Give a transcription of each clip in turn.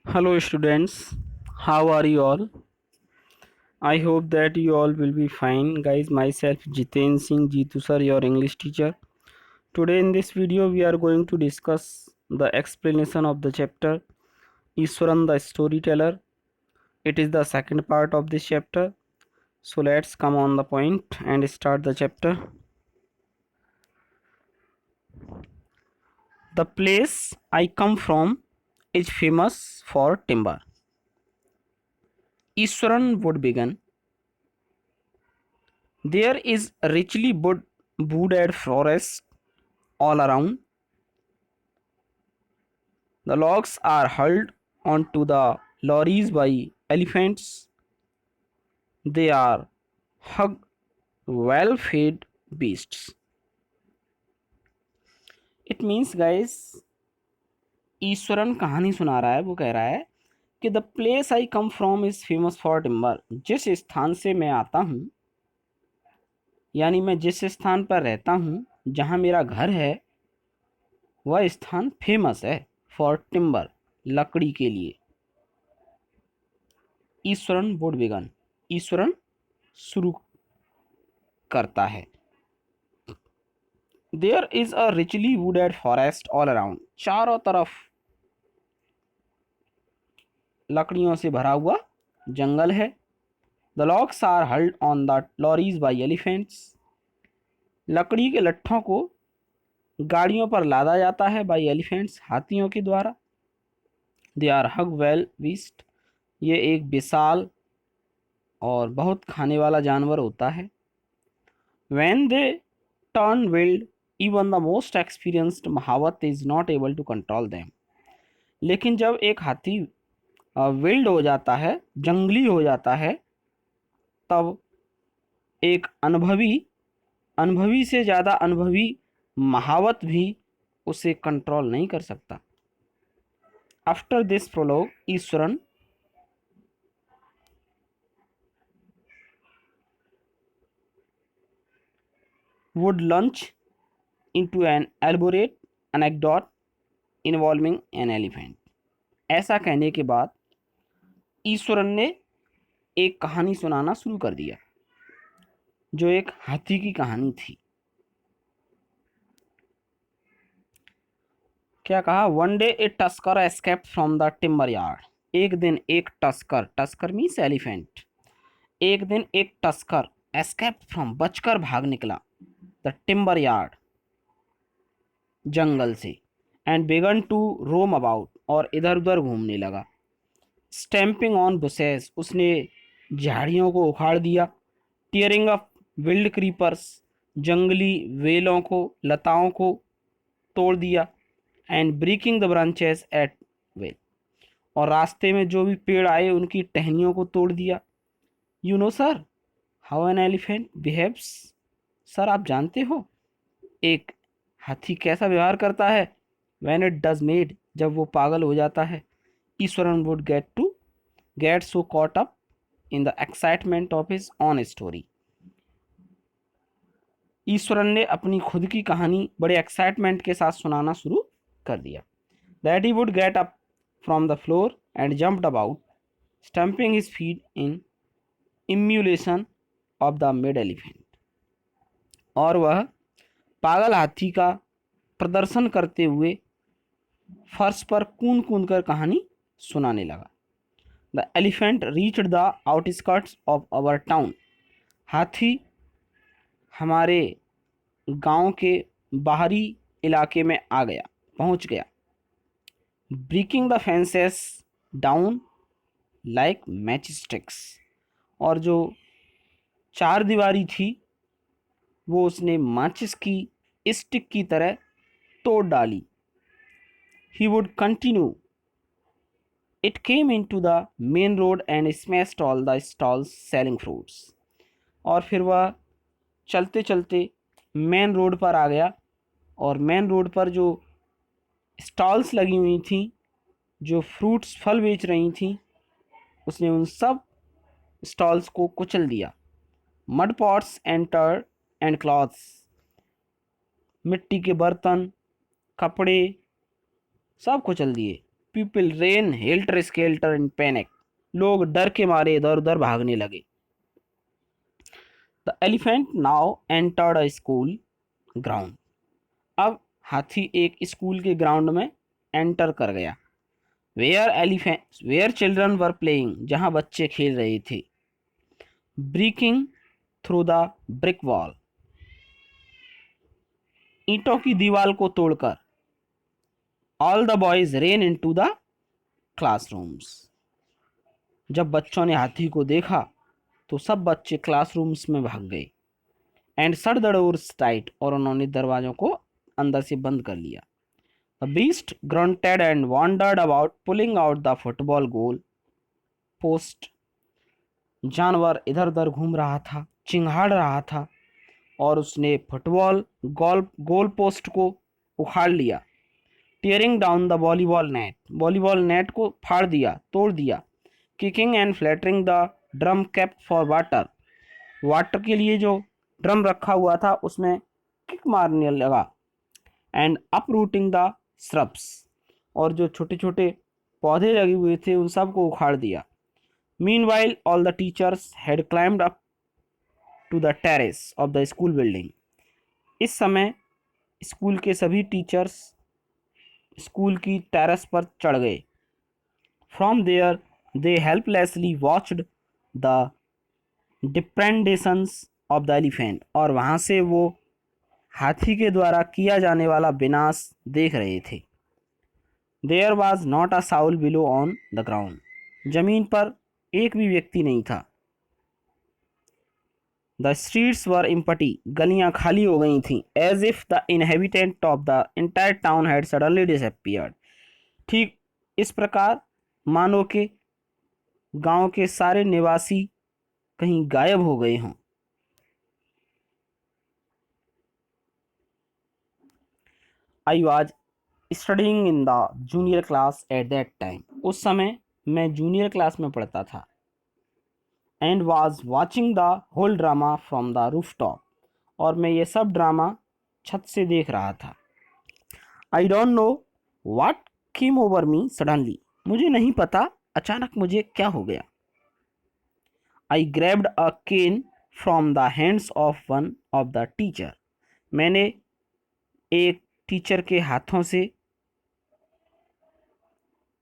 Hello students, how are you all? I hope that you all will be fine. Guys, myself Jiten Singh Jeetu sir, your English teacher. Today in this video we are going to discuss the explanation of the chapter Iswaran the Storyteller. It is the second part of this chapter. So let's come on the point and start the chapter. The place I come from is famous for timber. Iswaran would begin. There is richly wooded forest all around. The logs are hauled onto the lorries by elephants. They are hug well fed beasts. It means guys, Eswaran कहानी सुना रहा है। वो कह रहा है कि the place I come from is famous for timber. जिस स्थान से मैं आता हूँ, यानी मैं जिस स्थान पर रहता हूँ, जहाँ मेरा घर है, वह स्थान फेमस है फॉर टिम्बर, लकड़ी के लिए। ईश्वरन वुड बिगन, ईश्वरन शुरू करता है। There is a richly wooded forest all around. चारों तरफ लकड़ियों से भरा हुआ जंगल है। The logs are hauled on the lorries by elephants. लकड़ी के लट्ठों को गाड़ियों पर लादा जाता है बाई एलिफेंट्स, हाथियों के द्वारा। They are huge well beast. ये एक विशाल और बहुत खाने वाला जानवर होता है। When they turn wild, even the most experienced mahout is not able to control them. लेकिन जब एक हाथी विल्ड हो जाता है, जंगली हो जाता है, तब एक अनुभवी से ज़्यादा अनुभवी महावत भी उसे कंट्रोल नहीं कर सकता। After this prologue, Iswaran would launch into an elaborate anecdote involving an elephant. ऐसा कहने के बाद ईश्वरन ने एक कहानी सुनाना शुरू कर दिया, जो एक हाथी की कहानी थी। क्या कहा? One day A tusker escaped from the timber yard. एक दिन एक टस्कर, टस्कर मीन्स एलिफेंट, एक दिन एक टस्कर एस्केप्ड फ्रॉम, बचकर भाग निकला, द टिम्बर यार्ड, जंगल से, and began to roam about, और इधर उधर घूमने लगा। स्टैम्पिंग ऑन बुशेस, उसने झाड़ियों को उखाड़ दिया। टीयरिंग अप विल्ड क्रीपर्स, जंगली वेलों को, लताओं को तोड़ दिया। And breaking the branches at will, और रास्ते में जो भी पेड़ आए उनकी टहनियों को तोड़ दिया। You know sir how an elephant behaves. Sir आप जानते हो एक हाथी कैसा व्यवहार करता है। व्हेन इट डज मेड, जब वो पागल हो जाता है। Eswaran would get so caught up in the excitement of his on story. Iswaran ने अपनी खुद की कहानी बड़े एक्साइटमेंट के साथ सुनाना शुरू कर दिया। That he would get up from the floor and jumped about, stumping his feet in emulation of the mid elephant. और वह पागल हाथी का प्रदर्शन करते हुए फर्श पर कूद कूद कर कहानी सुनाने लगा। The elephant reached the outskirts of our town. हाथी हमारे गांव के बाहरी इलाके में आ गया, पहुंच गया। Breaking the fences down like matchsticks, और जो चार दीवारी थी वो उसने माचिस की स्टिक की तरह तोड़ डाली। He would continue, it came into the main road and smashed all the stalls selling fruits. और फिर वह चलते चलते मेन रोड पर आ गया, और मेन रोड पर जो स्टॉल्स लगी हुई थी, जो फ्रूट्स फल बेच रही थी, उसने उन सब स्टॉल्स को कुचल दिया। Mud pots enter and clothes, मिट्टी के बर्तन, कपड़े सब कुचल दिए। पीपल रेन हेल्टर स्केल्टर इन पैनिक, लोग डर के मारे इधर उधर भागने लगे। The elephant now entered a school ground, अब हाथी एक स्कूल के ग्राउंड में एंटर कर गया। वेयर चिल्ड्रन वर प्लेइंग, जहां बच्चे खेल रहे थे। Breaking through the brick wall, ईंटों की दीवार को तोड़कर। All the boys ran into the classrooms, जब बच्चों ने हाथी को देखा तो सब बच्चे क्लासरूम्स में भाग गए। And shut the doors tight, और उन्होंने दरवाजों को अंदर से बंद कर लिया। The beast grunted and wandered about, pulling out the football goal post, जानवर इधर उधर घूम रहा था, चिंगाड़ रहा था, और उसने फुटबॉल गोल पोस्ट को उखाड़ लिया। Tearing down the volleyball net को फाड़ दिया, तोड़ दिया। Kicking and flattening the drum kept for water के लिए जो ड्रम रखा हुआ था उसमें किक मारने लगा। एंड अपरूटिंग द श्रब्स, और जो छोटे छोटे पौधे लगे हुए थे उन सब को उखाड़ दिया। Meanwhile all the teachers had climbed up to the terrace of the school building, इस समय स्कूल के सभी टीचर्स स्कूल की टेरेस पर चढ़ गए। From there they helplessly watched the depredations of the elephant, और वहाँ से वो हाथी के द्वारा किया जाने वाला विनाश देख रहे थे। There was not a soul below on the ground, जमीन पर एक भी व्यक्ति नहीं था। द स्ट्रीट्स वर एम्प्टी, गलियां खाली हो गई थीं। As if the inhabitant of the entire town had suddenly disappeared, ठीक इस प्रकार मानो के गांव के सारे निवासी कहीं गायब हो गए हों। I was studying in the junior class at that time, उस समय मैं जूनियर क्लास में पढ़ता था। And was watching the whole drama from the rooftop, और मैं ये सब ड्रामा छत से देख रहा था। I don't know what came over me suddenly, मुझे नहीं पता अचानक मुझे क्या हो गया। I grabbed a cane from the hands of one of the teacher, मैंने एक टीचर के हाथों से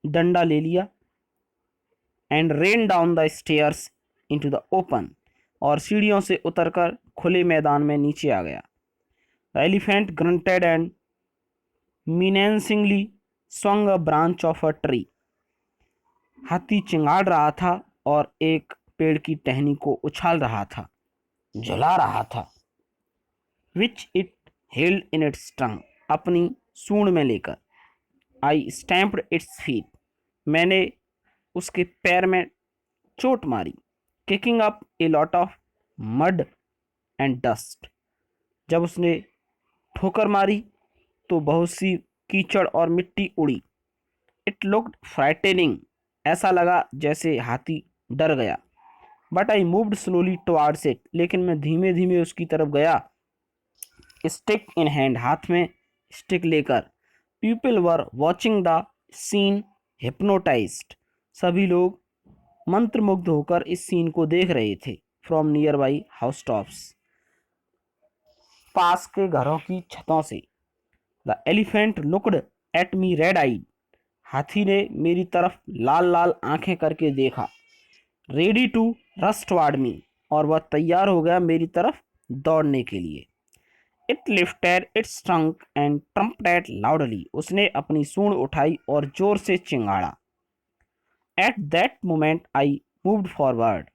डंडा ले लिया। And ran down the stairs into the open, और सीढ़ियों से उतरकर खुले मैदान में नीचे आ गया। The elephant grunted and menacingly swung a branch of a tree, हाथी चिंगाड़ रहा था और एक पेड़ की टहनी को उछाल रहा था, जला रहा था। Which it held in its tongue, अपनी सूंड में लेकर। आई स्टैम्प्ड इट्स फीट, मैंने उसके पैर में चोट मारी। Kicking up a lot of mud and dust, जब उसने ठोकर मारी तो बहुत सी कीचड़ और मिट्टी उड़ी। इट लुक्ड फ्राइटेनिंग, ऐसा लगा जैसे हाथी डर गया। But I moved slowly towards it, लेकिन मैं धीमे धीमे उसकी तरफ गया। स्टिक इन हैंड, हाथ में स्टिक लेकर। People were watching the scene hypnotized, सभी लोग मंत्रमुग्ध होकर इस सीन को देख रहे थे। From nearby house tops, पास के घरों की छतों से। The elephant looked at me red eyed, हाथी ने मेरी तरफ लाल लाल आंखें करके देखा। Ready to rush toward me, और वह तैयार हो गया मेरी तरफ दौड़ने के लिए। It lifted its trunk and trumpeted loudly, उसने अपनी सूंड उठाई और जोर से चिंगाड़ा। At that moment I moved forward,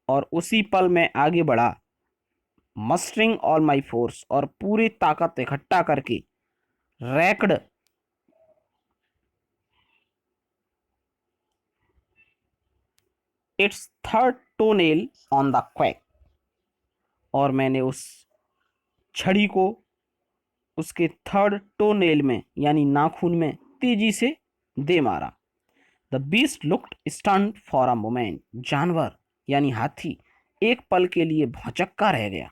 और उसी पल मैं आगे बढ़ा। मस्टरिंग ऑल माई फोर्स, और पूरी ताकत इकट्ठा करके। Raked it's third टोनेल on the quack, और मैंने उस छड़ी को उसके थर्ड टोनेल में यानी नाखून में तेजी से दे मारा। The beast looked stunned for a moment, जानवर यानी हाथी एक पल के लिए भौचक्का रह गया।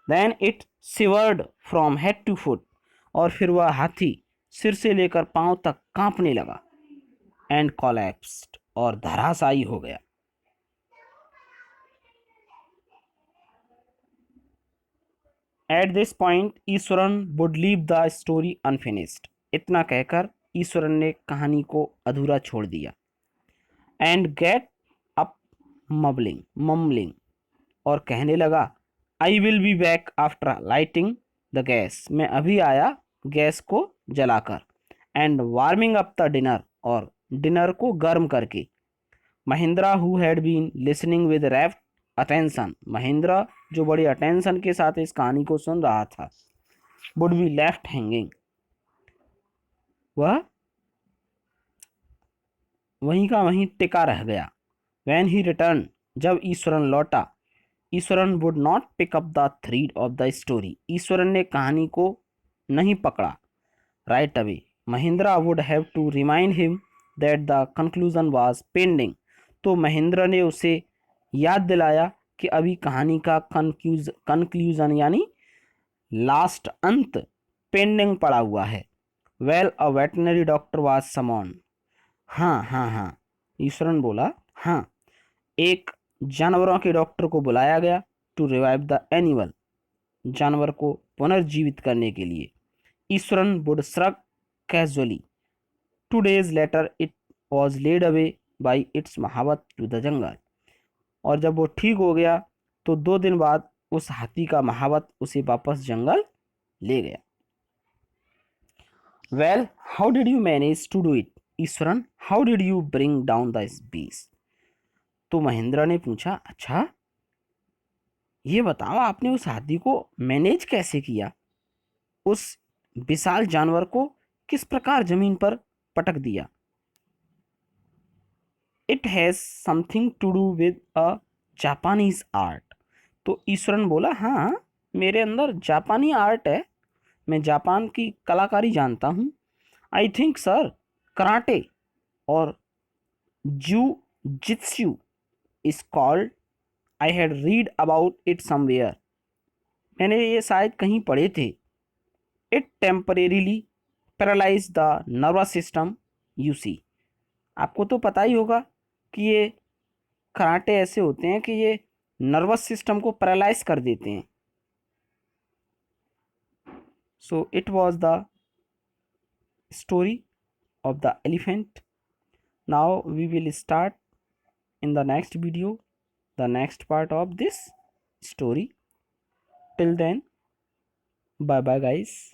Then it shivered from head to foot, और फिर वह हाथी सिर से लेकर पांव तक कांपने लगा। एंड कोलैप्स्ड, और धराशायी हो गया। At this point Eswaran would leave the story unfinished. इतना कहकर ईश्वरन ने कहानी को अधूरा छोड़ दिया। एंड गेट अप मम्बलिंग, और कहने लगा, I will be back after lighting the gas. मैं अभी आया गैस को जलाकर। And warming up the dinner, और डिनर को गर्म करके। Mahendra who had been listening with rapt attention, Mahendra जो बड़ी अटेंशन के साथ इस कहानी को सुन रहा था, वुड बी लेफ्ट हैंगिंग, वह वहीं का वहीं टिका रह गया। व्हेन ही रिटर्न, जब ईश्वरन लौटा, Iswaran would not pick up the thread of the story, Iswaran ने कहानी को नहीं पकड़ा right away. Mahendra would have to remind him that the conclusion was pending, तो महेंद्र ने उसे याद दिलाया कि अभी कहानी का कंक्लूजन यानी लास्ट अंत पेंडिंग पड़ा हुआ है। Well a veterinary doctor was समन, हाँ हाँ हाँ, ईश्वरन बोला, हाँ, एक जानवरों के डॉक्टर को बुलाया गया टू रिवाइव द एनिमल, जानवर को पुनर्जीवित करने के लिए। Eswaran would shrug casually, 2 days later it was laid away by its महावत to the जंगल, और जब वो ठीक हो गया तो 2 दिन बाद उस हाथी का महावत उसे वापस जंगल ले गया। Well how did you manage to do it Iswaran, how did you bring down the beast. तो महेंद्र ने पूछा, अच्छा ये बताओ आपने उस हाथी को मैनेज कैसे किया, उस विशाल जानवर को किस प्रकार जमीन पर पटक दिया। It has something to do with a Japanese art, तो ईश्वरन बोला, हाँ मेरे अंदर जापानी आर्ट है, मैं जापान की कलाकारी जानता हूँ। आई थिंक सर कराटे और jujitsu is called, I had read about it somewhere, मैंने ये शायद कहीं पढ़े थे। It temporarily paralyse the nervous system you see, आपको तो पता ही होगा कि ये कराटे ऐसे होते हैं कि ये नर्वस सिस्टम को पैरालाइज कर देते हैं। So it was the story of the elephant. Now we will start in the next video the next part of this story. Till then, bye bye guys.